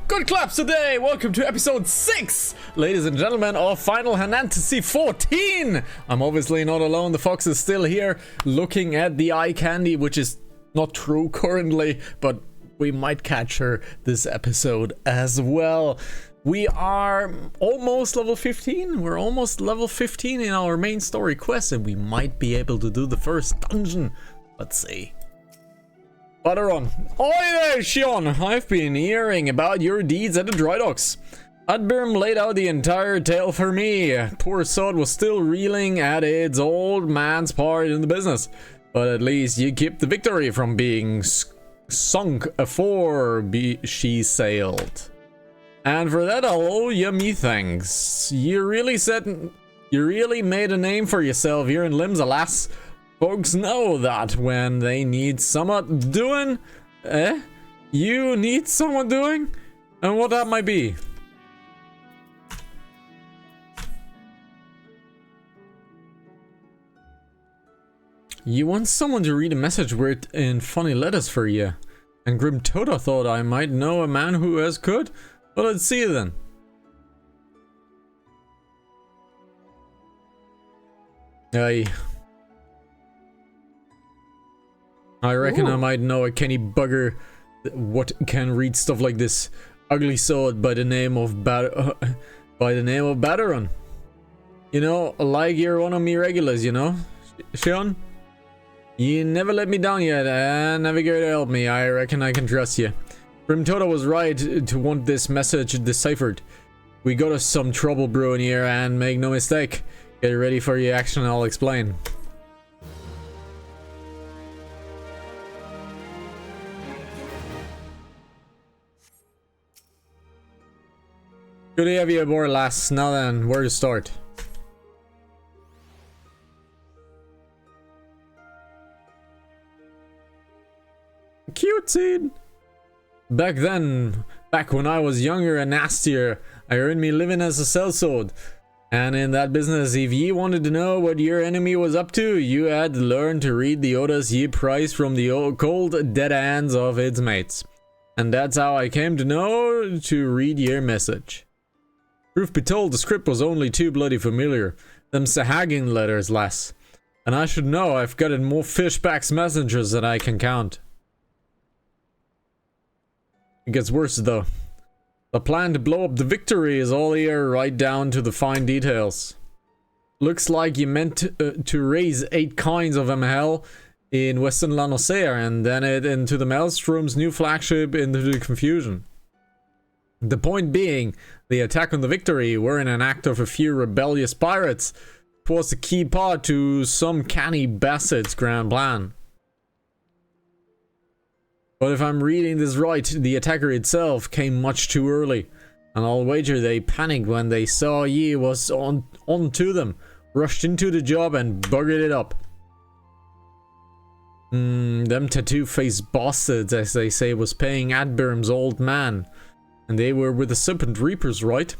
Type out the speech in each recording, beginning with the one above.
Good claps today! Welcome to episode 6, ladies and gentlemen, of Final Hanantasy XIV! I'm obviously not alone, the fox is still here, looking at the eye candy, which is not true currently, but we might catch her this episode as well. We are almost level 15, we're almost level 15 in our main story quest, and we might be able to do the first dungeon. Let's see. Butter on. Oi there, Shion! I've been hearing about your deeds at the dry docks. Adbirm laid out the entire tale for me. Poor sod was still reeling at its old man's part in the business. But at least you kept the victory from being sunk afore she sailed. And for that I'll owe you me thanks. You really made a name for yourself here in Limbs, alas. Folks know that when they need someone doing, you need someone doing, and what that might be. You want someone to read a message written in funny letters for you, and Grim Tota thought I might know a man who as could. Well, let's see then. Aye. I reckon I might know a canny bugger what can read stuff like this. Ugly sword by the name of Batteron. You know, like you're one of me regulars, you know, Sean? You never let me down yet, and never here to help me. I reckon I can trust you. Grim Tota was right to want this message deciphered. We got us some trouble brewing here, and make no mistake. Get ready for your action, I'll explain. Good to have you aboard, lass. Now then, where to start? Cute scene! Back when I was younger and nastier, I earned me living as a sellsword. And in that business, if ye wanted to know what your enemy was up to, you had to learn to read the orders ye prized from the cold, dead hands of its mates. And that's how I came to know to read your message. Truth be told, the script was only too bloody familiar. Them Sahagin letters, lass. And I should know I've gotten more fishbacks messengers than I can count. It gets worse though. The plan to blow up the victory is all here, right down to the fine details. Looks like you meant to raise 8 kinds of ML in Western Lanosea and then it into the Maelstrom's new flagship into the confusion. The point being, the attack on the victory weren't an act of a few rebellious pirates. It was the key part to some canny bastard's grand plan. But if I'm reading this right, the attacker itself came much too early. And I'll wager they panicked when they saw ye was on to them, rushed into the job and buggered it up. Them tattoo-faced bastards, as they say, was paying Adbirm's old man. And they were with the Serpent Reapers, right?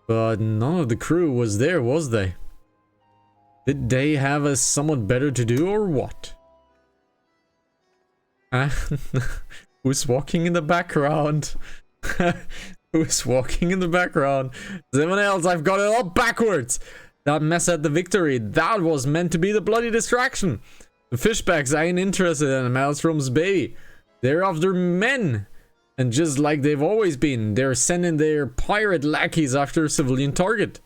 But none of the crew was there, was they? Did they have a somewhat better to do, or what? Who's walking in the background? Who's walking in the background? Someone else, I've got it all backwards! That mess at the victory, that was meant to be the bloody distraction. The fishbacks ain't interested in Maelstrom's baby. They're after men. And just like they've always been, they're sending their pirate lackeys after a civilian target.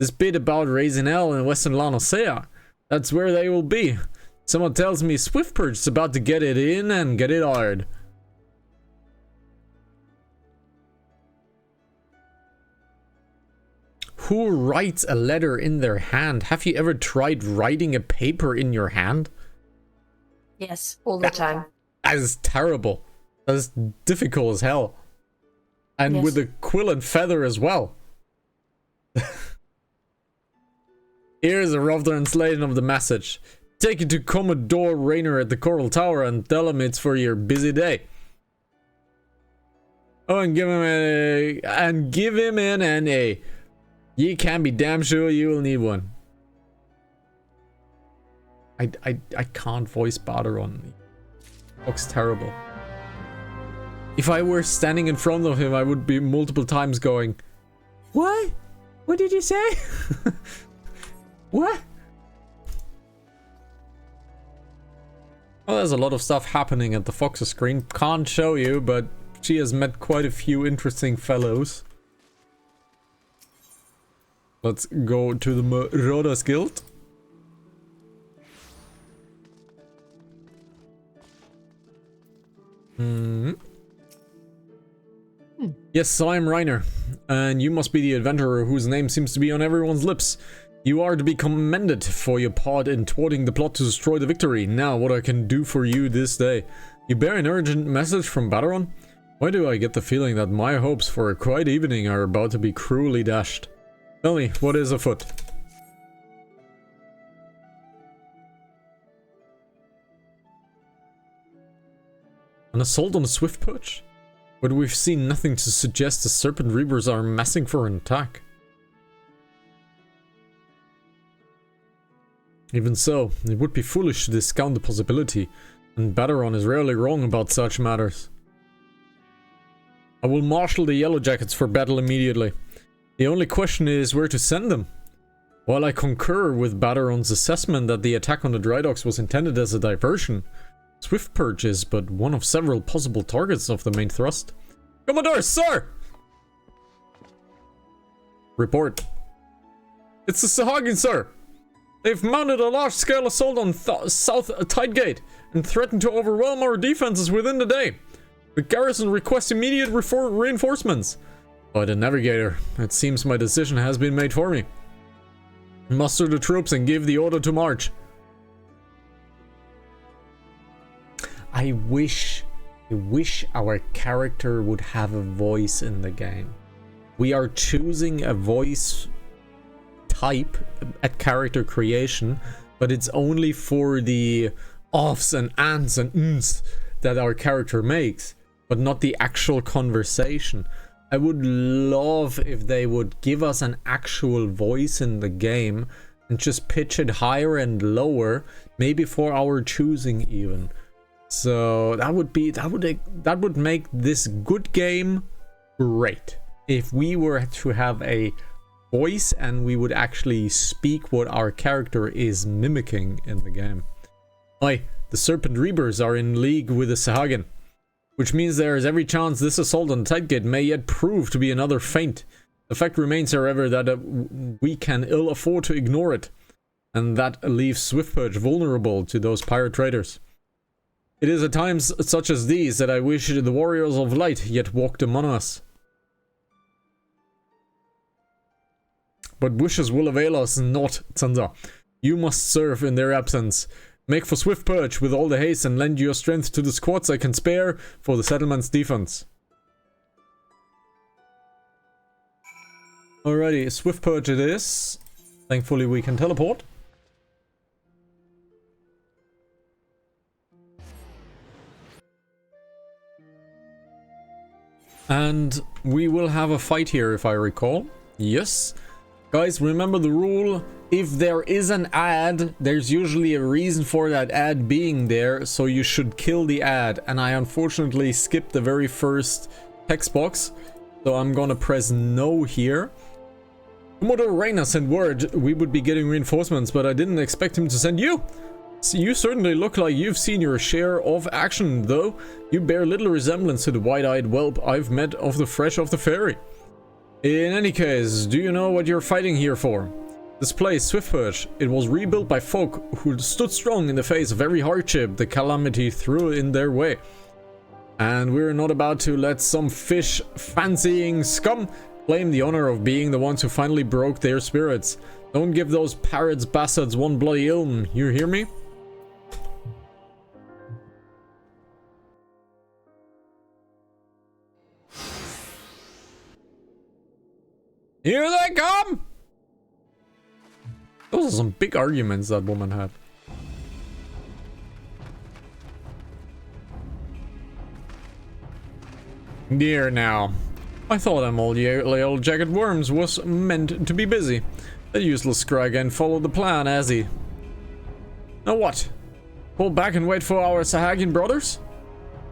This bit about raising hell in Western Lanosea, that's where they will be. Someone tells me Swiftpurge's about to get it in and get it hard. Who writes a letter in their hand? Have you ever tried writing a paper in your hand? Yes, all the time. That is terrible. That's difficult as hell. And yes. With a quill and feather as well. Here's a rough translation of the message. Take it to Commodore Rainer at the Coral Tower and tell him it's for your busy day. Oh, and give him an NA. You can be damn sure you will need one. I can't voice Barteron. Looks terrible. If I were standing in front of him, I would be multiple times going, what? What did you say? What? Well, there's a lot of stuff happening at the Fox's screen. Can't show you, but she has met quite a few interesting fellows. Let's go to the Marauders Guild. Yes, I'm Reiner, and you must be the adventurer whose name seems to be on everyone's lips. You are to be commended for your part in thwarting the plot to destroy the victory. Now, what I can do for you this day. You bear an urgent message from Baderon? Why do I get the feeling that my hopes for a quiet evening are about to be cruelly dashed? Tell me, what is afoot? An assault on a swift perch? But we've seen nothing to suggest the Serpent Reapers are amassing for an attack. Even so, it would be foolish to discount the possibility, and Baderon is rarely wrong about such matters. I will marshal the Yellow Jackets for battle immediately. The only question is where to send them. While I concur with Baderon's assessment that the attack on the Dry Docks was intended as a diversion, Swift Perch is but one of several possible targets of the main thrust. Commodore, sir! Report. It's the Sahagin, sir! They've mounted a large-scale assault on South Tidegate and threatened to overwhelm our defenses within the day. The garrison requests immediate reinforcements. By the navigator, it seems my decision has been made for me. Muster the troops and give the order to march. I wish our character would have a voice in the game. We are choosing a voice type at character creation, but it's only for the offs and ands and ns that our character makes, but not the actual conversation. I would love if they would give us an actual voice in the game and just pitch it higher and lower, maybe for our choosing even. So that would make this good game great if we were to have a voice and we would actually speak what our character is mimicking in the game. Aye, the Serpent Reapers are in league with the Sahagin, which means there is every chance this assault on Tidegate may yet prove to be another feint. The fact remains, however, that we can ill afford to ignore it, and that leaves Swiftperch vulnerable to those pirate traders. It is at times such as these that I wish the warriors of light yet walked among us. But wishes will avail us not, Tsanza. You must serve in their absence. Make for Swiftperch with all the haste and lend your strength to the squads I can spare for the settlement's defense. Alrighty, Swiftperch it is. Thankfully we can teleport. And we will have a fight here, if I recall. Yes. Guys, remember the rule. If there is an ad, there's usually a reason for that ad being there, so you should kill the ad. And I unfortunately skipped the very first text box, so I'm gonna press no here. Commodore Reyna sent word we would be getting reinforcements, but I didn't expect him to send you. So you certainly look like you've seen your share of action, though you bear little resemblance to the wide-eyed whelp I've met of the fresh off the ferry. In any case, do you know what you're fighting here for? This place, Swiftperch, it was rebuilt by folk who stood strong in the face of every hardship the calamity threw in their way. And we're not about to let some fish-fancying scum claim the honor of being the ones who finally broke their spirits. Don't give those pirates bastards one bloody ilm, you hear me? Here they come! Those are some big arguments that woman had. Dear now. I thought them old Yellow Jacket worms was meant to be busy. The useless Scrag followed the plan, has he? Now what? Pull back and wait for our Sahagin brothers?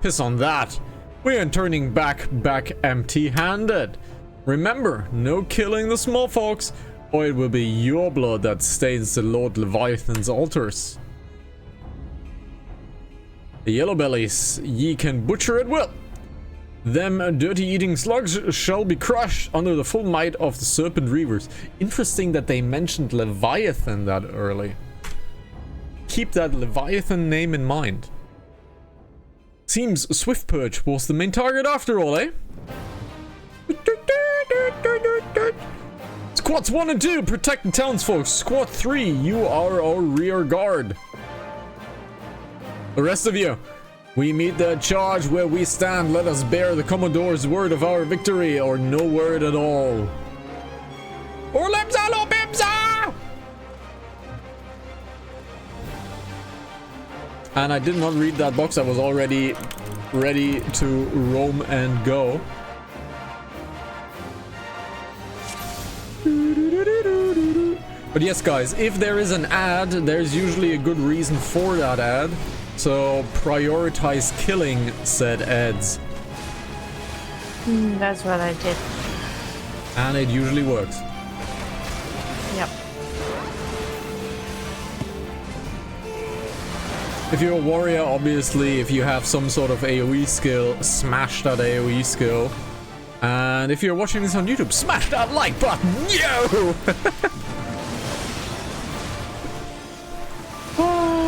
Piss on that. We ain't turning back empty-handed. Remember, no killing the small folks, or it will be your blood that stains the Lord Leviathan's altars. The yellow bellies, ye can butcher at will. Them dirty-eating slugs shall be crushed under the full might of the serpent reavers. Interesting that they mentioned Leviathan that early. Keep that Leviathan name in mind. Seems Swiftperch was the main target after all, eh? Squads 1 and 2, protect the townsfolk. Squad 3, you are our rear guard. The rest of you, we meet the charge where we stand. Let us bear the Commodore's word of our victory, or no word at all. Orlemza Lobimza! And I did not read that box. I was already ready to roam and go. But yes, guys, if there is an ad, there's usually a good reason for that ad. So prioritize killing said ads. That's what I did. And it usually works. Yep. If you're a warrior, obviously, if you have some sort of AoE skill, smash that AoE skill. And if you're watching this on YouTube, smash that like button! Yo!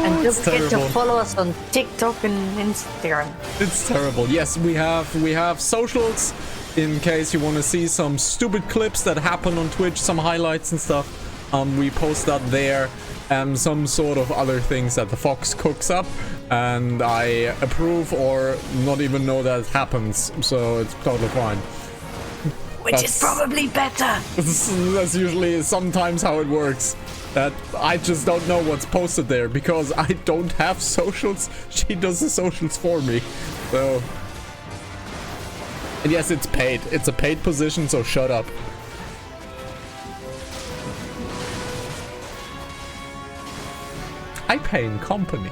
And don't forget to follow us on TikTok and Instagram. It's terrible. Yes, we have socials in case you want to see some stupid clips that happen on Twitch, some highlights and stuff. We post that there. Some sort of other things that the Fox cooks up, and I approve or not even know that it happens, so it's totally fine. Which is probably better. That's usually sometimes how it works. That I just don't know what's posted there because I don't have socials. She does the socials for me. So, and yes, it's paid. It's a paid position, so shut up. I pay in company.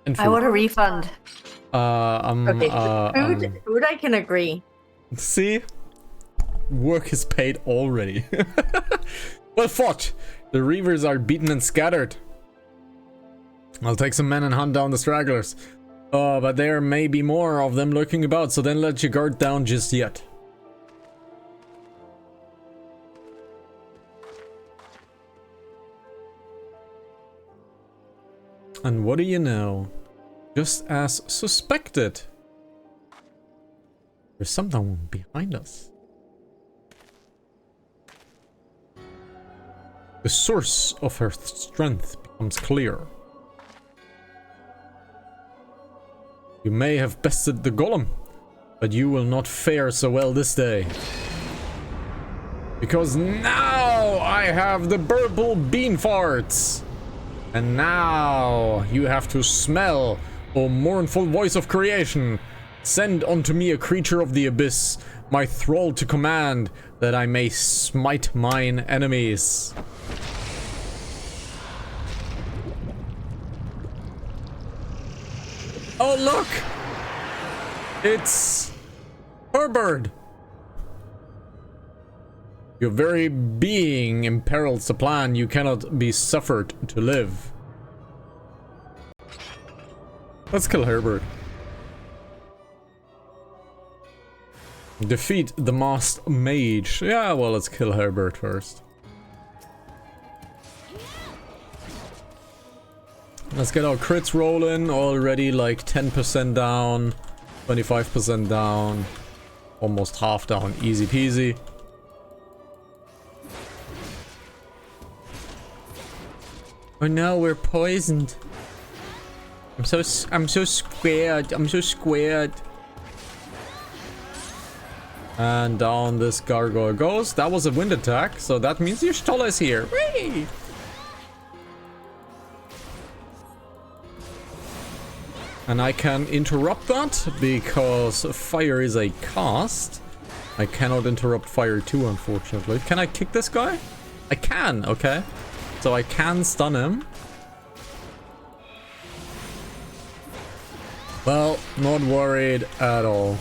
And I want a refund. Okay, food I can agree. See? Work is paid already. Well fought. The Reavers are beaten and scattered. I'll take some men and hunt down the stragglers. But there may be more of them lurking about, so then let your guard down just yet. And what do you know? Just as suspected. There's someone behind us. The source of her strength becomes clear. You may have bested the golem, but you will not fare so well this day. Because now I have the purple bean farts. And now you have to smell, O mournful voice of creation. Send unto me a creature of the abyss, my thrall to command, that I may smite mine enemies. Oh look! It's Herbert. Your very being imperils the plan. You cannot be suffered to live. Let's kill Herbert. Defeat the masked mage. Yeah, well, let's kill Herbert first. Let's get our crits rolling. Already like 10% down, 25% down, almost half down. Easy peasy. Oh no, we're poisoned. I'm so scared. I'm so scared. And down this gargoyle goes. That was a wind attack, so that means Y'shtola is here. Whee! And I can interrupt that because fire is a cast. I cannot interrupt fire 2, unfortunately. Can I kick this guy? I can, okay. So I can stun him. Well, not worried at all.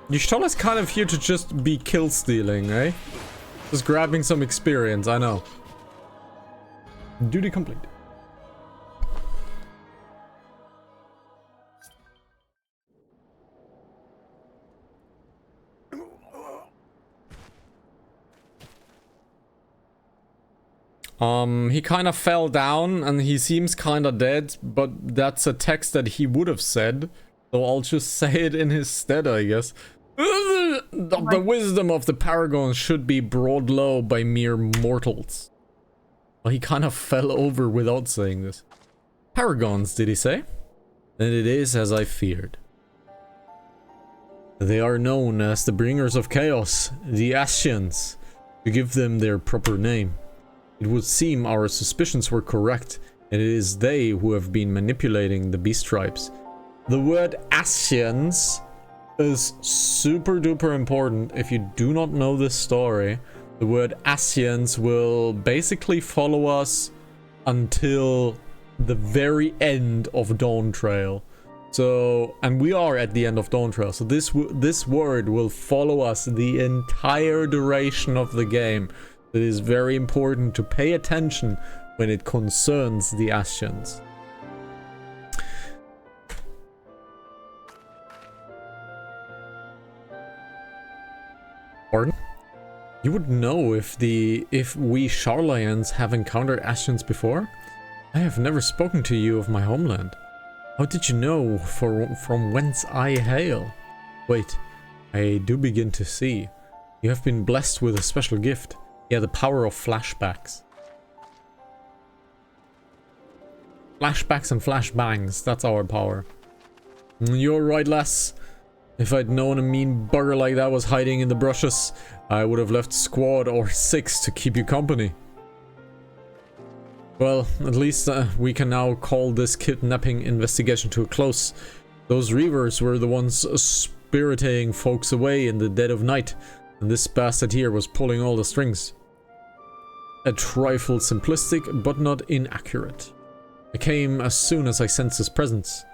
Y'shtola's kind of here to just be kill stealing, eh? Just grabbing some experience, I know. Duty complete. He kind of fell down and he seems kind of dead, but that's a text that he would have said. So I'll just say it in his stead, I guess. The wisdom of the paragons should be brought low by mere mortals. Well, he kind of fell over without saying this. Paragons, did he say? Then it is as I feared. They are known as the bringers of chaos, the Ascians, to give them their proper name. It would seem our suspicions were correct, and it is they who have been manipulating the beast tribes. The word Ascians is super duper important. If you do not know this story, the word Ascians will basically follow us until the very end of Dawn Trail. So, and we are at the end of Dawn Trail, so this word will follow us the entire duration of the game. It is very important to pay attention when it concerns the Ascians. Pardon? You would know if we Charlayans have encountered Ascians before? I have never spoken to you of my homeland. How did you know from whence I hail? Wait, I do begin to see. You have been blessed with a special gift. Yeah, the power of flashbacks. Flashbacks and flashbangs, that's our power. You're right, lass. If I'd known a mean bugger like that was hiding in the brushes, I would have left squad or 6 to keep you company. Well, at least we can now call this kidnapping investigation to a close. Those reavers were the ones spiriting folks away in the dead of night, and this bastard here was pulling all the strings. A trifle simplistic, but not inaccurate. I came as soon as I sensed his presence,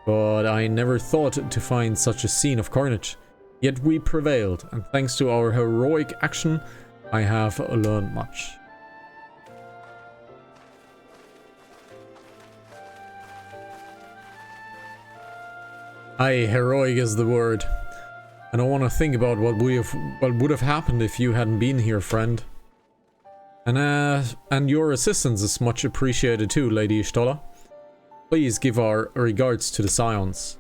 but I never thought to find such a scene of carnage. Yet we prevailed, and thanks to our heroic action, I have learned much. Aye, heroic is the word. I don't want to think about what would have happened if you hadn't been here, friend. And your assistance is much appreciated too, Lady Y'shtola. Please give our regards to the Scions.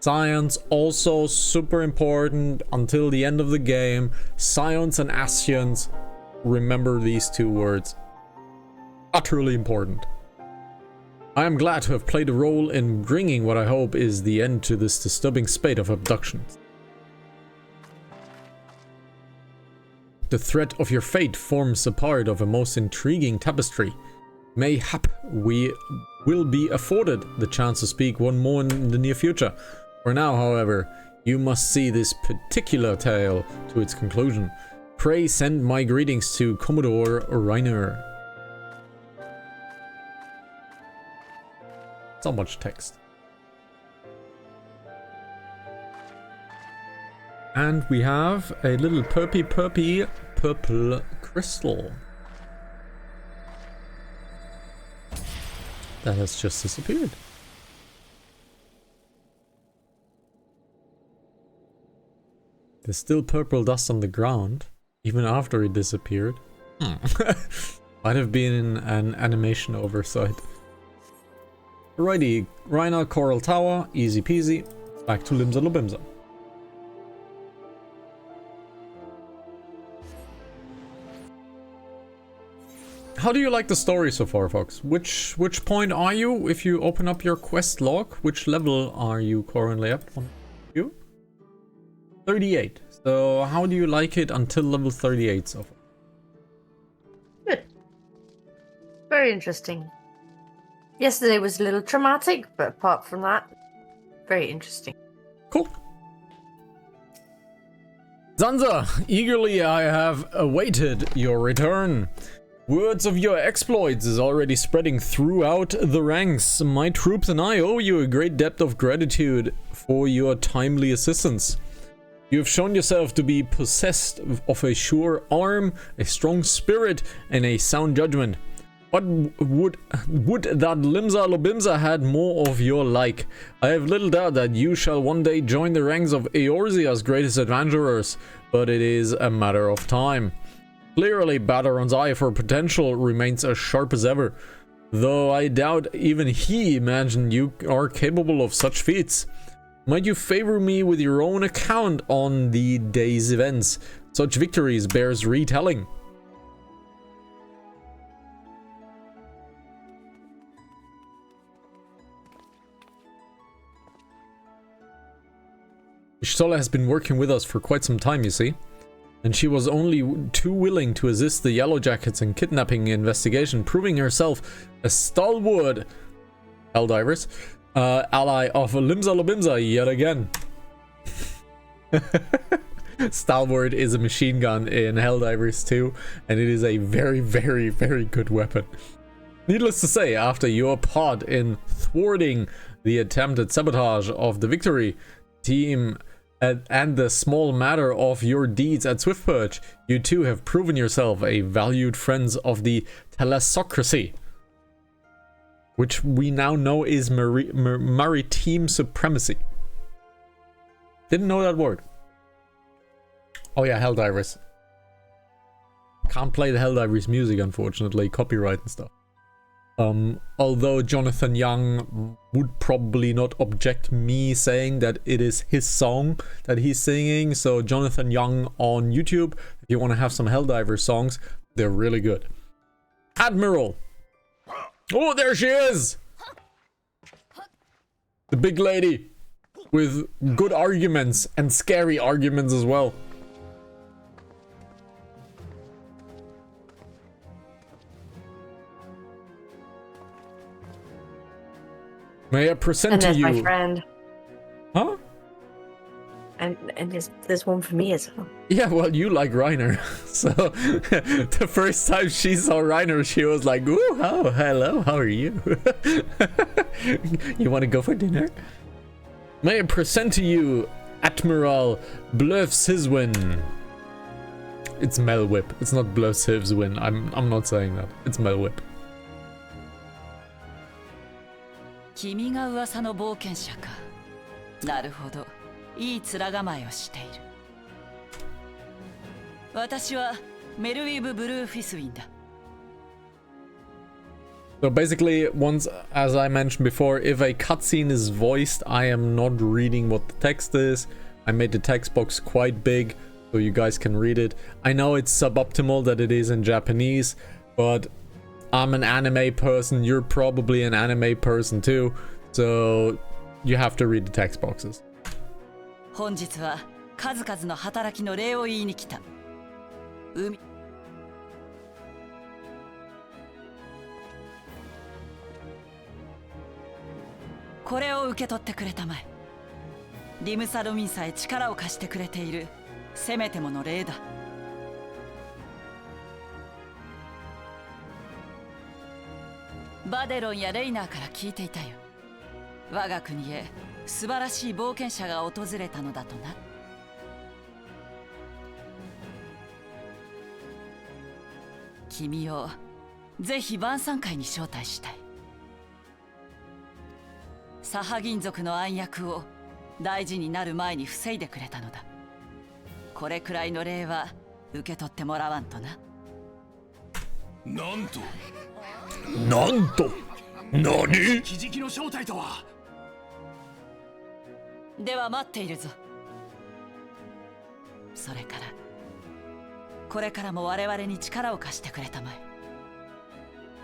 Scions also super important until the end of the game. Scions and Ascians, remember these 2 words. Utterly important. I am glad to have played a role in bringing what I hope is the end to this disturbing spate of abductions. The thread of your fate forms a part of a most intriguing tapestry. Mayhap we will be afforded the chance to speak one more in the near future. For now, however, you must see this particular tale to its conclusion. Pray send my greetings to Commodore Reiner. So much text. And we have a little purple crystal. That has just disappeared. There's still purple dust on the ground, even after it disappeared. Might have been an animation oversight. Alrighty, Reiner Coral Tower, easy peasy. Back to Limsa Lobimsa. How do you like the story so far, folks? Which point are you if you open up your quest log? Which level are you currently at? 38. So how do you like it until level 38 so far? Good. Very interesting. Yesterday was a little traumatic, but apart from that, very interesting. Cool. Zanza, eagerly I have awaited your return. Words of your exploits is already spreading throughout the ranks. My troops and I owe you a great debt of gratitude for your timely assistance. You have shown yourself to be possessed of a sure arm, a strong spirit, and a sound judgment. What would that Limsa Lobimsa had more of your like. I have little doubt that you shall one day join the ranks of Eorzea's greatest adventurers, but it is a matter of time. Clearly, Badaron's eye for potential remains as sharp as ever, though I doubt even he imagined you are capable of such feats. Might you favor me with your own account on the day's events? Such victories bears retelling. Ishtola has been working with us for quite some time, you see. And she was only too willing to assist the Yellow Jackets in kidnapping investigation, proving herself a stalwart Helldivers ally of Limsa Lobimsa yet again. Stalwart is a machine gun in Helldivers 2, and it is a very, very, very good weapon. Needless to say, after your part in thwarting the attempted sabotage of the victory team and the small matter of your deeds at Swiftperch, you too have proven yourself a valued friend of the Thalassocracy, which we now know is maritime supremacy. Didn't know that word. Oh yeah, Helldivers. Can't play the Helldivers music, unfortunately, copyright and stuff. Although Jonathan Young would probably not object me saying that it is his song that he's singing. So Jonathan Young on YouTube, if you want to have some Helldivers songs, they're really good. Admiral! Oh, there she is! The big lady with good arguments and scary arguments as well. May I present to you? And there's my friend. Huh? And there's one for me as well. Yeah, well, you like Reiner. So, the first time she saw Reiner, she was like, ooh, oh, hello, how are you? You want to go for dinner? May I present to you Admiral Blöfsiswin. It's Melwhip. It's not Blöfsiswin. I'm not saying that. It's Melwhip. 君が噂の冒険者か。なるほど、いい面構えをしている。私はメルウィブ・ブルーフィスウィンだ。So basically, once, as I mentioned before, if a cutscene is voiced, I am not reading what the text is. I made the text box quite big so you guys can read it. I know it's suboptimal that it is in Japanese, but I'm an anime person, you're probably an anime person too, so you have to read the text boxes. 本日は数々の働きの礼を言いに来た。これを受け取ってくれたまえ。リムサロミンさえ力を貸してくれているせめてもの礼だ。バデロンやレイナーから聞いていたよ。我が国へ素晴らしい冒険者が訪れたのだとな。君をぜひ晩餐会に招待したい。サハ銀族の暗躍を大事になる前に防いでくれたのだ。これくらいの礼は受け取ってもらわんとな。なんと何？奇跡の正体とは。では待っているぞ。それからこれからも我々に力を貸してくれたまえ。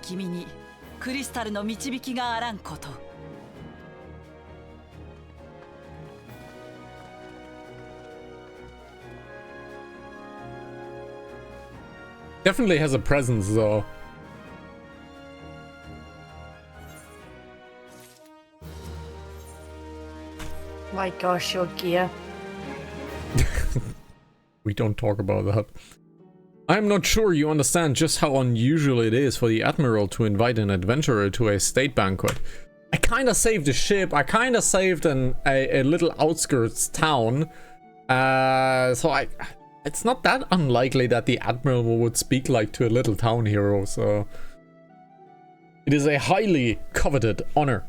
君にクリスタルの導きがあらんことを。Definitely has a presence though. My gosh, your gear. We don't talk about that. I'm not sure you understand just how unusual it is for the Admiral to invite an adventurer to a state banquet. I kinda saved a ship, I kinda saved a little outskirts town, so it's not that unlikely that the Admiral would speak like to a little town hero, so... It is a highly coveted honor.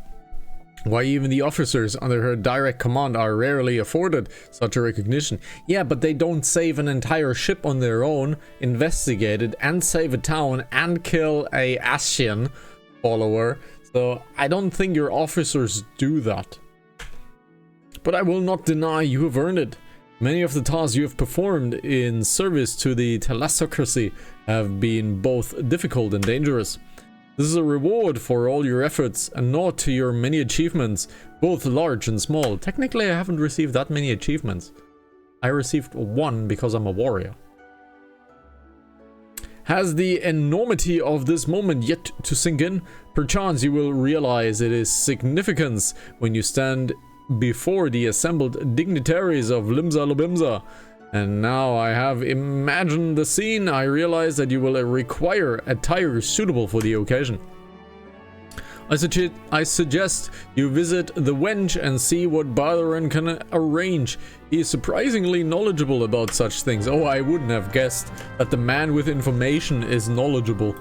Why even the officers under her direct command are rarely afforded such a recognition. Yeah, but they don't save an entire ship on their own, investigate it, and save a town, and kill a Ascian follower. So I don't think your officers do that. But I will not deny you have earned it. Many of the tasks you have performed in service to the Thalassocracy have been both difficult and dangerous. This is a reward for all your efforts, and nod to your many achievements, both large and small. Technically, I haven't received that many achievements. I received one because I'm a warrior. Has the enormity of this moment yet to sink in? Perchance you will realize its significance when you stand before the assembled dignitaries of Limsa Lubimsa. And now I have imagined the scene, I realize that you will require attire suitable for the occasion. I suggest you visit the wench and see what Bartheron can arrange. He is surprisingly knowledgeable about such things. Oh, I wouldn't have guessed that the man with information is knowledgeable.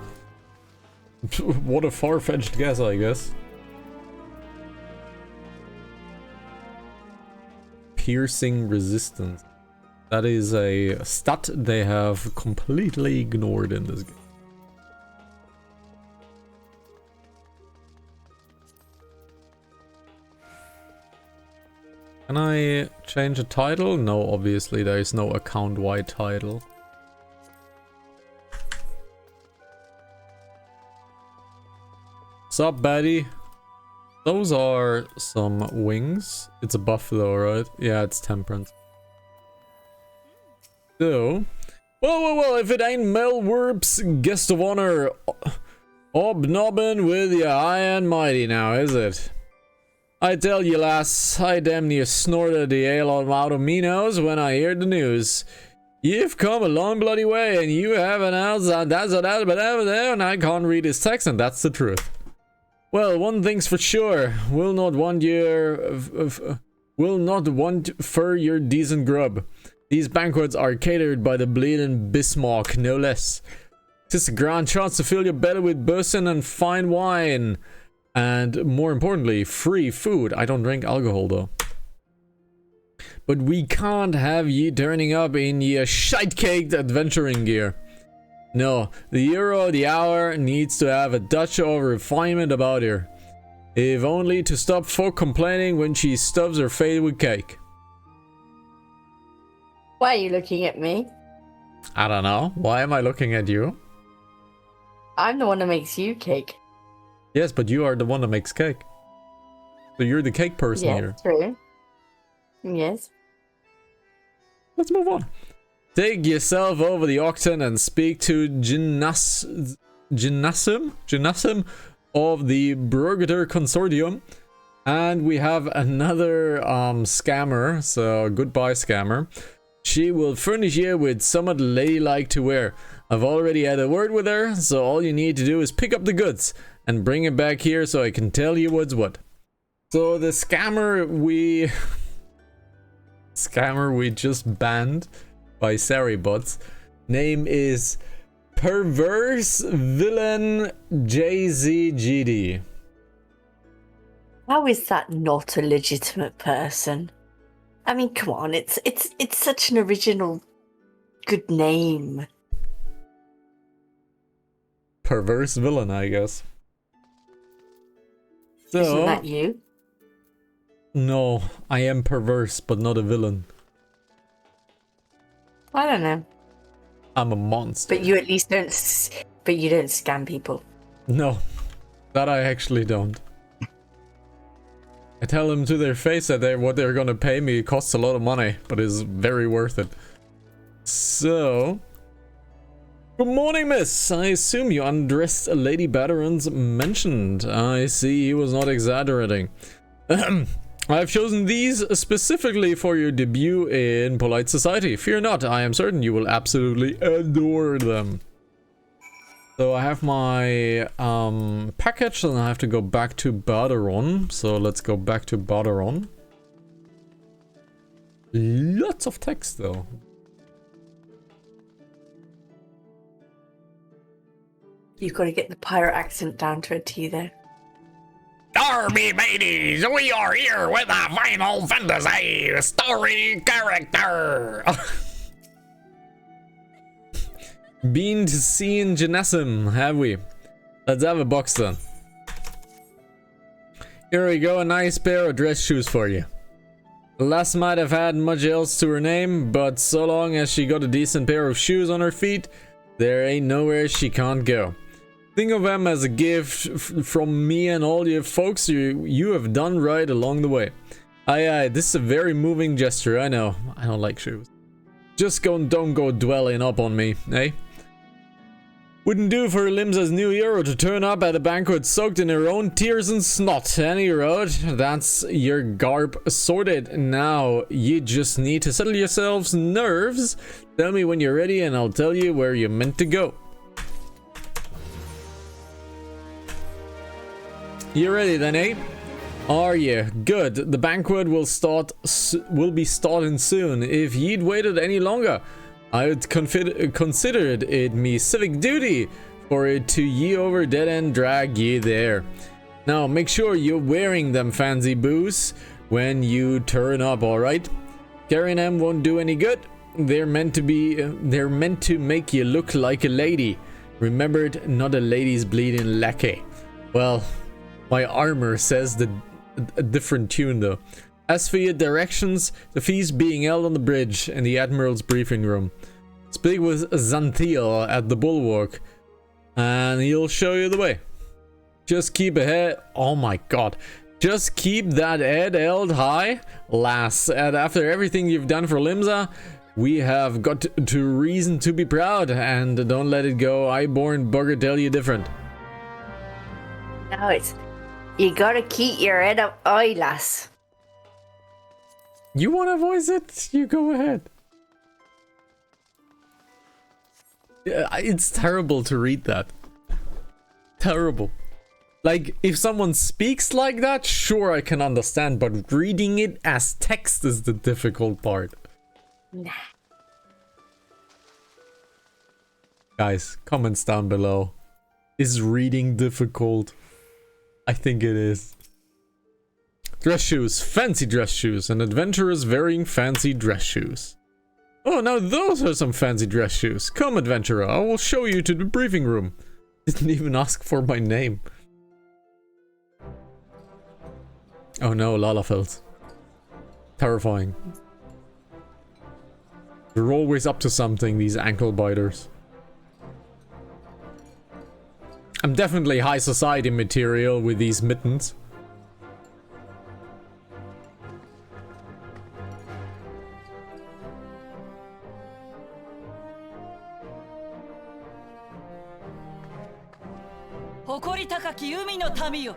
What a far-fetched guess, I guess. Piercing resistance. That is a stat they have completely ignored in this game. Can I change a title? No, obviously there is no account-wide title. Sup, baddie? Those are some wings. It's a buff though, right? Yeah, it's temperance. So, well, if it ain't Mel Werp's guest of honor, obnobbing with ya high and mighty now, is it? I tell you, lass, I damn near snorted the ale out of me nose when I heard the news. You've come a long bloody way, and you haven't and I can't read his text, and that's the truth. Well, one thing's for sure, will not want for your decent grub. These banquets are catered by the bleeding Bismarck, no less. 'Tis a grand chance to fill your belly with boursin and fine wine. And more importantly, free food. I don't drink alcohol though. But we can't have ye turning up in your shite-caked adventuring gear. No, the hero of the hour needs to have a touch of refinement about her. If only to stop folk complaining when she stuffs her face with cake. Why are you looking at me? I don't know. Why am I looking at you? I'm the one that makes you cake. Yes, but you are the one that makes cake. So you're the cake person Yeah, here. true. Yes. Let's move on. Take yourself over the Octon and speak to Gymnasium of the Burgator Consortium. And we have another scammer, so goodbye scammer. She will furnish you with somewhat ladylike to wear. I've already had a word with her, so all you need to do is pick up the goods and bring it back here so I can tell you what's what. So the scammer we just banned by Saribots. Name is Perverse Villain JZGD. How is that not a legitimate person? I mean, come on, it's such an original, good name. Perverse villain, I guess. So, isn't that you? No, I am perverse, but not a villain. I don't know. I'm a monster. But you at least don't. But you don't scam people. No, that I actually don't. I tell them to their face that what they're gonna pay me costs a lot of money, but is very worth it. So, good morning, miss. I assume you undressed Lady Batterons mentioned. I see he was not exaggerating. I've chosen these specifically for your debut in polite society. Fear not, I am certain you will absolutely adore them. So I have my package and I have to go back to Baderon. So let's go back to Baderon. Lots of text though. You've got to get the pirate accent down to a T there. Darby ladies, we are here with a Final Fantasy story character. Been to see in Genesum, have we? Let's have a box then. Here we go, a nice pair of dress shoes for you. The lass might have had much else to her name, but so long as she got a decent pair of shoes on her feet, there ain't nowhere she can't go. Think of them as a gift from me and all you folks you have done right along the way. Aye, this is a very moving gesture, I know. I don't like shoes. Just don't go dwelling up on me, eh? Wouldn't do for Limsa's new hero to turn up at a banquet soaked in her own tears and snot. Any road, that's your garb sorted. Now, you just need to settle yourselves' nerves. Tell me when you're ready and I'll tell you where you're meant to go. You ready then, eh? Are you? Good. The banquet will be starting soon. If ye'd waited any longer, I would considered it me civic duty for it to ye over dead and drag ye there. Now make sure you're wearing them fancy boots when you turn up, alright? Carrying them won't do any good. They're meant to make you look like a lady. Remembered, not a lady's bleeding lackey. Well, my armor says a different tune though. As for your directions, the feast being held on the bridge in the Admiral's briefing room. Speak with Xanthiel at the bulwark and he'll show you the way. Just keep ahead. Oh my god. Just keep that head held high, lass. And after everything you've done for Limsa, we have got to reason to be proud, and don't let it go I-born bugger tell you different. No, it's... You gotta keep your head up high, lass. You wanna voice it? You go ahead. Yeah, it's terrible to read that. Terrible. Like, if someone speaks like that, sure I can understand, but reading it as text is the difficult part. Nah. Guys, comments down below. Is reading difficult? I think it is. Dress shoes, fancy dress shoes, and adventurers wearing fancy dress shoes. Oh, now those are some fancy dress shoes. Come, adventurer, I will show you to the briefing room. Didn't even ask for my name. Oh no, Lalafeld. Terrifying. They're always up to something, these ankle biters. I'm definitely high society material with these mittens.誇り高き海の民よ。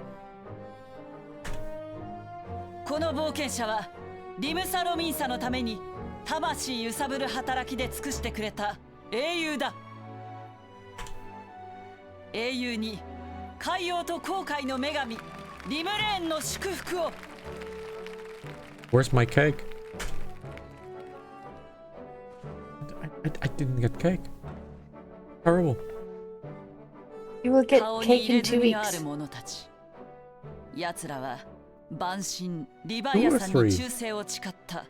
この冒険者はリムサロミンサのために魂揺さぶる働きで尽くしてくれた英雄だ。英雄に海洋と航海の女神リムレーンの祝福を。Where's my cake? I didn't get cake. Terrible. You will get cake in 2 weeks. 奴らは万神リヴァイアさんに忠誠を誓った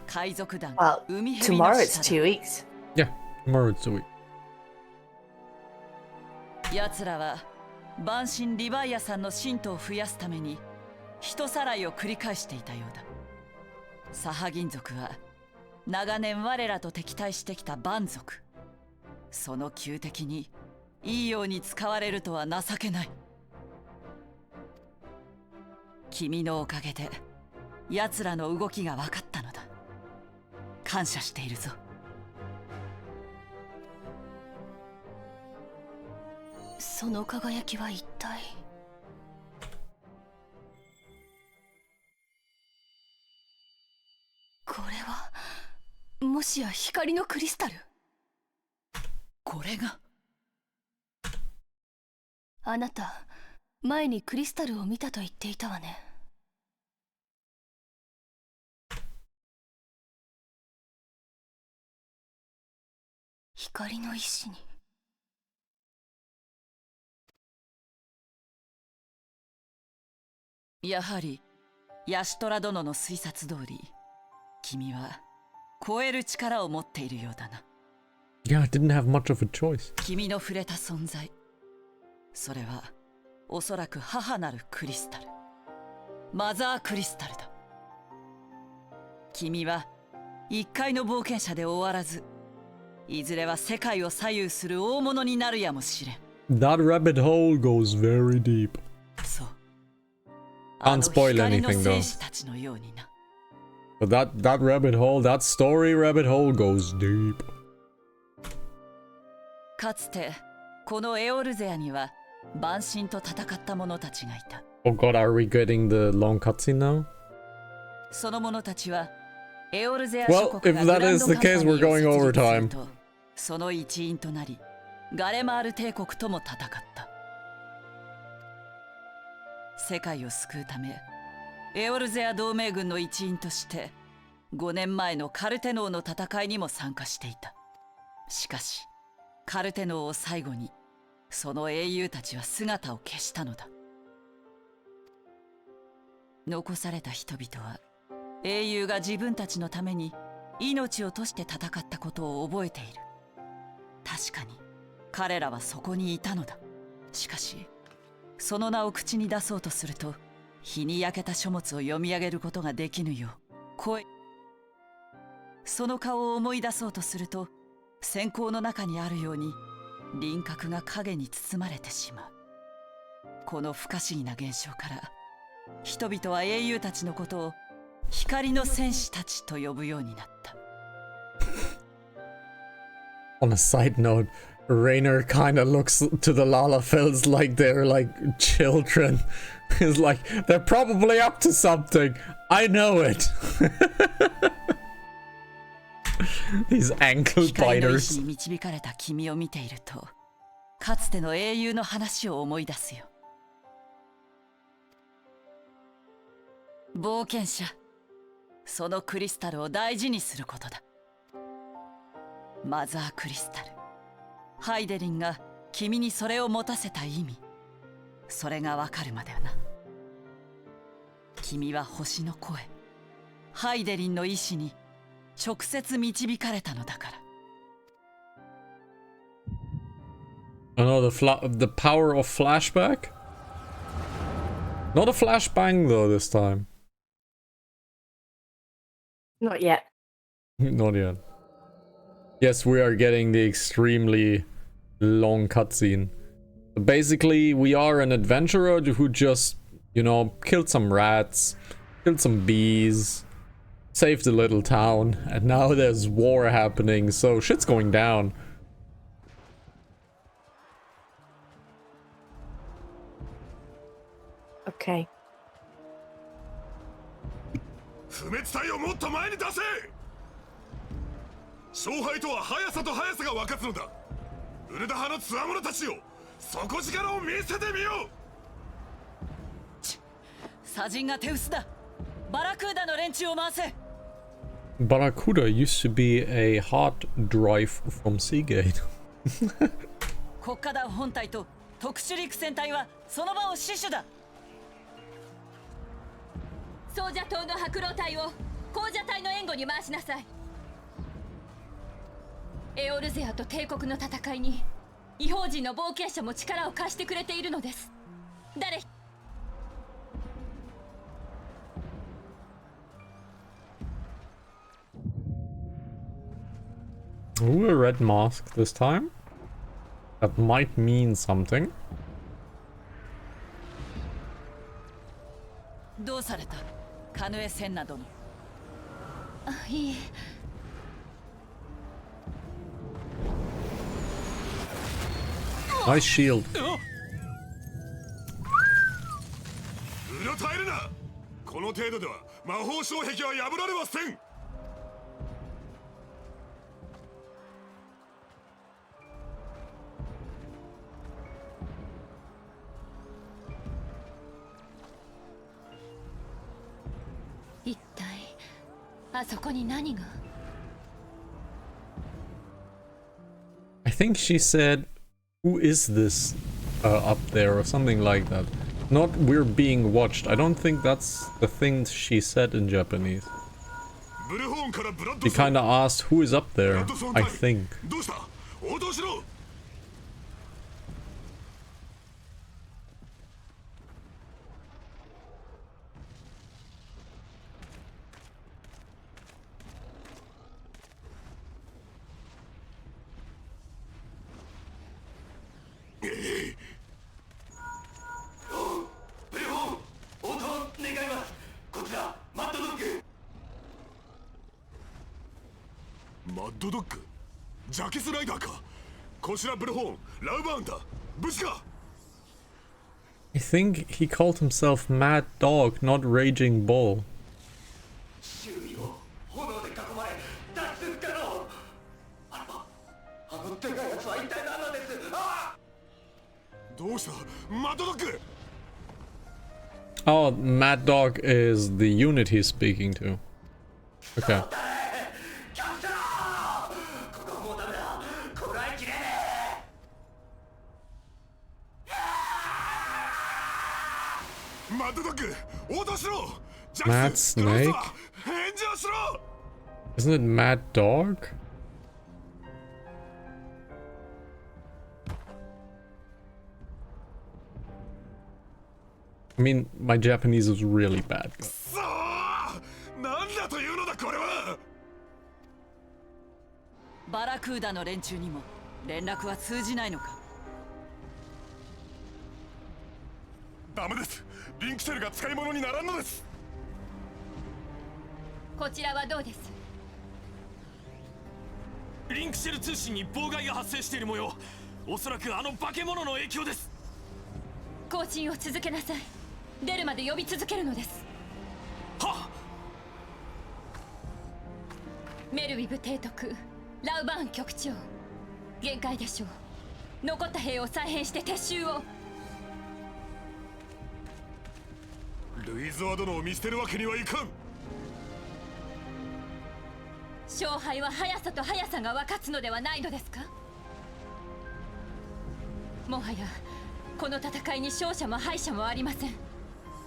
海賊団海蛇の tomorrow it's 2 weeks. Yeah, tomorrow it's a week. 奴らは万神リヴァイアさんの信徒を増やすために人さらいを繰り返していたようだ。サハギン族は長年我らと敵対してきた蛮族。その旧敵にいいように使われるとは情けない。君のおかげで奴らの動きが分かったのだ。感謝しているぞ。その輝きは一体。もしや光のクリスタル？これが。あなた前にクリスタルを見たと言っていたわね。光の石に。やはりヤシトラ殿の推察通り、君は超える力を持っているようだな。Yeah, I didn't have much of a choice. 君の触れた存在、それはおそらく母なるクリスタル、マザークリスタルだ。君は一回の冒険者で終わらず、いずれは世界を左右する大物になるやもしれん。 That rabbit hole goes very deep. そう。 Can't spoil anything though. 戦士たちのようにな。 But that rabbit hole, that story rabbit hole goes deep. かつてこのエオルゼアには万神と戦った者たちがいた。 Oh god, are we getting the long cutscene now? その者たちはエオルゼア諸 Well, 国 if が that グラン is ド the カンパ case, ニー we're を going 設立する overtime. と、その一員となりガレマール帝国とも戦った。世界を救うためエオルゼア同盟軍の一員として5年前のカルテノーの戦いにも参加していた。しかしカルテノーを最後にその英雄たちは姿を消したのだ。残された人々は英雄が自分たちのために命を賭して戦ったことを覚えている。確かに彼らはそこにいたのだ。しかしその名を口に出そうとすると日に焼けた書物を読み上げることができぬようその顔を思い出そうとすると閃光の中にあるように輪郭が影に包まれてしまう。この不可思議な現象から人々は英雄たちのことを光の戦士たちと呼ぶようになった。On a side note, Rainer kind of looks to the Lalafels like they're like children. It's like, they're probably up to something. I know it. These ankle 光の意志 biters. に導かれた君を見ていると、かつての英雄の話を思い出すよ。冒険者、そのクリスタルを大事にすることだ。マザークリスタル、ハイデリンが君にそれを持たせた意味、それがわかるまではな。君は星の声、ハイデリンの意志に直接導かれたのだから。Oh no, the power of flashback? Not a flashbang though this time. Not yet. Not yet. Yes, we are getting the extremely long cutscene. Basically, we are an adventurer who just, you know, killed some rats, killed some bees, saved a little town, and now there's war happening, so shit's going down. Okay. 不滅体をもっと前に出せ。勝敗とは速さと速さが分かつのだ。ウルダ派のつわものたちよ、底力を見せてみよう。サジンが手薄だ。バラクーダの連中を回せ。 Barracuda used to be a hard drive from Seagate. 国家団本体と特殊陸戦隊はその場を死守だ。ソージャ島の白狼隊を紅者隊の援護に回しなさい。エオルゼアと帝国の戦いに異邦人の冒険者も力を貸してくれているのです。誰Ooh, a red mask this time. That might mean something. どうされたカヌエ・センナ殿。いい Nice shield. うろたえるな。この程度では魔法障壁は破られはせん。あそこに何が？ I think she said, "Who is this up there?" or something like that. Not "we're being watched." I don't think that's the thing she said in Japanese. She kinda asked, "Who is up there?" I think. どうした？応答しろ。マッドドッグ、ジャケスライダーか。こちらブルホーン、ラウバーンだ。無事か。 I think he called himself Mad Dog, not Raging Bull. 周囲を炎で囲まれ脱出不可能。あの手がやつは一体何なんです？あ！どうした？マッドドッグ。 Oh, Mad Dog is the unit he's speaking to. Okay. マッドドッグ、応答しろ。 Mad Snake? 返事をしろ。 Isn't it Mad Dog? I mean, my Japanese is really bad. さあ、なんだというのだこれは。バラクーダの連中にも連絡は通じないのか？ダメです。リンクシェルが使い物にならんのです。こちらはどうです？リンクシェル通信に妨害が発生している模様。おそらくあの化け物の影響です。更新を続けなさい。出るまで呼び続けるのです。はっ。メルウィブ提督、ラウバーン局長、限界でしょう。残った兵を再編して撤収を。ルイズワー殿を見捨てるわけにはいかん。勝敗は速さと速さが分かつのではないのですか？もはやこの戦いに勝者も敗者もありません。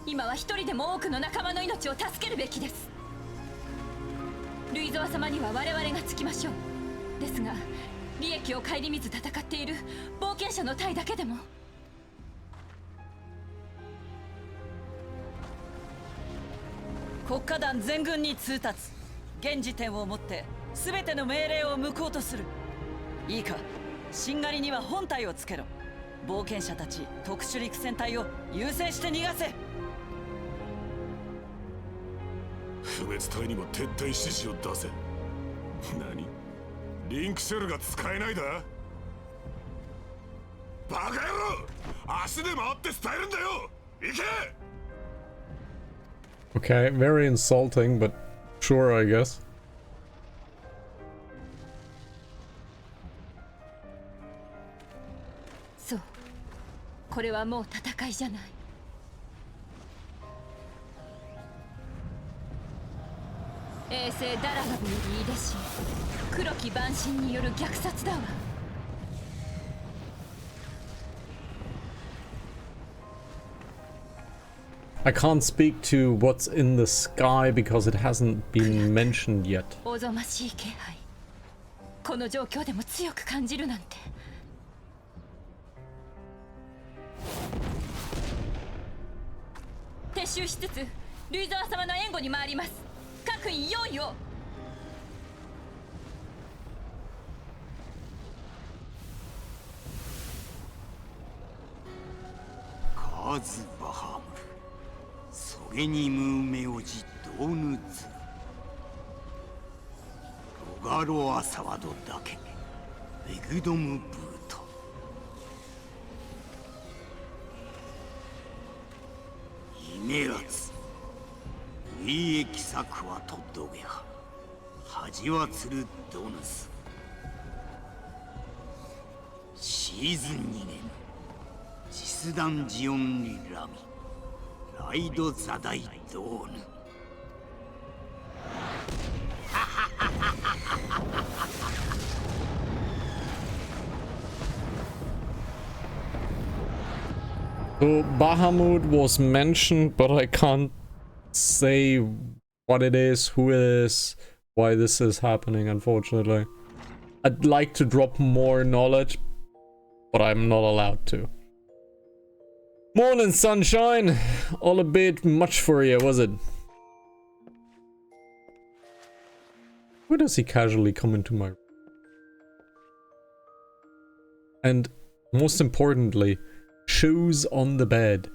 今は一人でも多くの仲間の命を助けるべきです。ルイゾワ様には我々がつきましょう。ですが利益を顧みず戦っている冒険者の隊だけでも。国家団全軍に通達。現時点をもって全ての命令を無効とする。いいか、しんがりには本隊をつけろ。冒険者たち特殊陸戦隊を優先して逃がせ。不滅隊にも撤退指示を出せ。何？リンクシェルが使えないだ？バカ野郎！足で回って伝えるんだよ！行け！ Okay, very insulting, but sure, I guess. そう、これはもう戦いじゃない。衛星ダラガブよりいでし黒き蛮神による虐殺だわ。I can't speak to what's in the sky because it hasn't been mentioned yet. おぞましい気配。この状況でも強く感じるなんて。撤収しつつルイザワ様の援護に回ります。各員用意を。カーズ・バハムル、ソゲニム・メオジ・ドーヌズ、ロガロ・アサワドだけ、ベグドム・ブート、イメラツ、ウィエキサクワトドゲハ、ハジワツル・ドヌス、シーズン2年、ジスダンジオンリラミ、ライドザダイドーヌ。So Bahamut was mentioned, but I can't say what it is, who it is, why this is happening, unfortunately. I'd like to drop more knowledge, but I'm not allowed to. Morning, sunshine! All a bit much for you, was it? Where does he casually come into my room? And most importantly, shoes on the bed.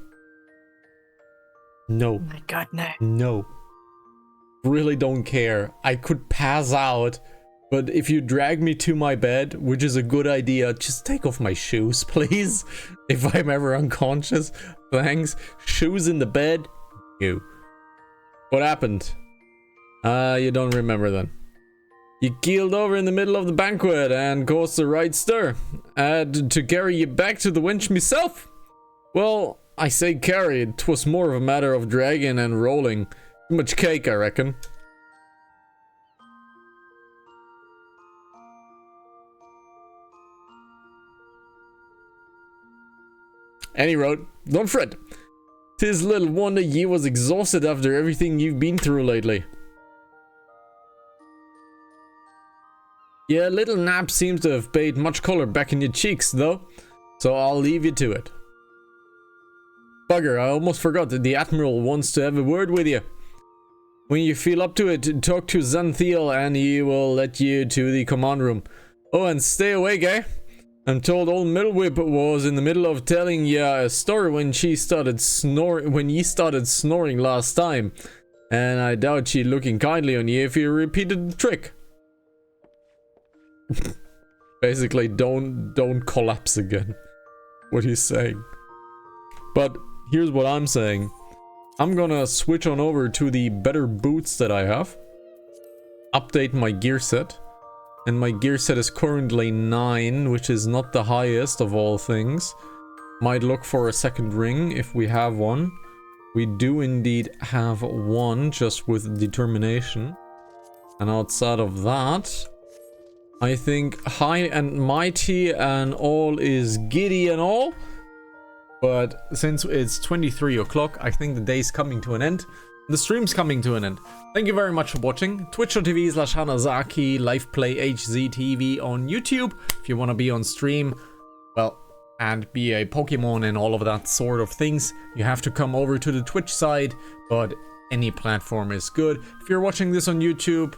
No. Oh my god, no. No. Really don't care. I could pass out, but if you drag me to my bed, which is a good idea, just take off my shoes, please. If I'm ever unconscious. Thanks. Shoes in the bed? No. What happened? You don't remember then. You keeled over in the middle of the banquet and caused a right stir. I had to carry you back to the winch myself. Well, I say carry, 'twas more of a matter of dragging and rolling. Too much cake, I reckon. And he wrote, don't fret. 'Tis little wonder ye was exhausted after everything you've been through lately. Your little nap seems to have paid much color back in your cheeks, though, so I'll leave you to it. Bugger, I almost forgot that the Admiral wants to have a word with you. When you feel up to it, talk to Xanthiel and he will let you to the command room. Oh, and stay awake, eh? I'm told old Middlewhip was in the middle of telling ya a story when she started when ye started snoring last time. And I doubt she'd looking kindly on you if you repeated the trick. Basically, don't collapse again. What he's saying. But here's what I'm saying. I'm gonna switch on over to the better boots that I have. Update my gear set. And my gear set is currently 9, which is not the highest of all things. Might look for a second ring if we have one. We do indeed have one, just with determination. And outside of that, I think high and mighty and all is giddy and all. But since it's 23 o'clock, I think the day's coming to an end. The stream's coming to an end. Thank you very much for watching. Twitch.tv/Hanazaki, LivePlay HZTV on YouTube. If you want to be on stream, well, and be a Pokemon and all of that sort of things, you have to come over to the Twitch side, but any platform is good. If you're watching this on YouTube,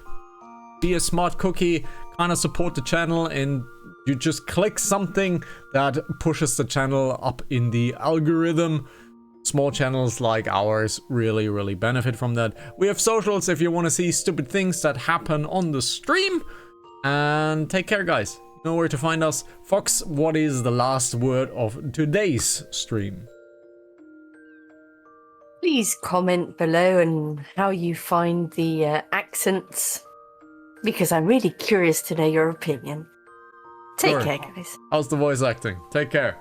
be a smart cookie, kind of support the channel, and you just click something that pushes the channel up in the algorithm. Small channels like ours really benefit from that. We have socials if you want to see stupid things that happen on the stream. And take care, guys. You know where to find us. Fox, what is the last word of today's stream? Please comment below on how you find the accents, because I'm really curious to know your opinion. Take care, guys. How's the voice acting? Take care.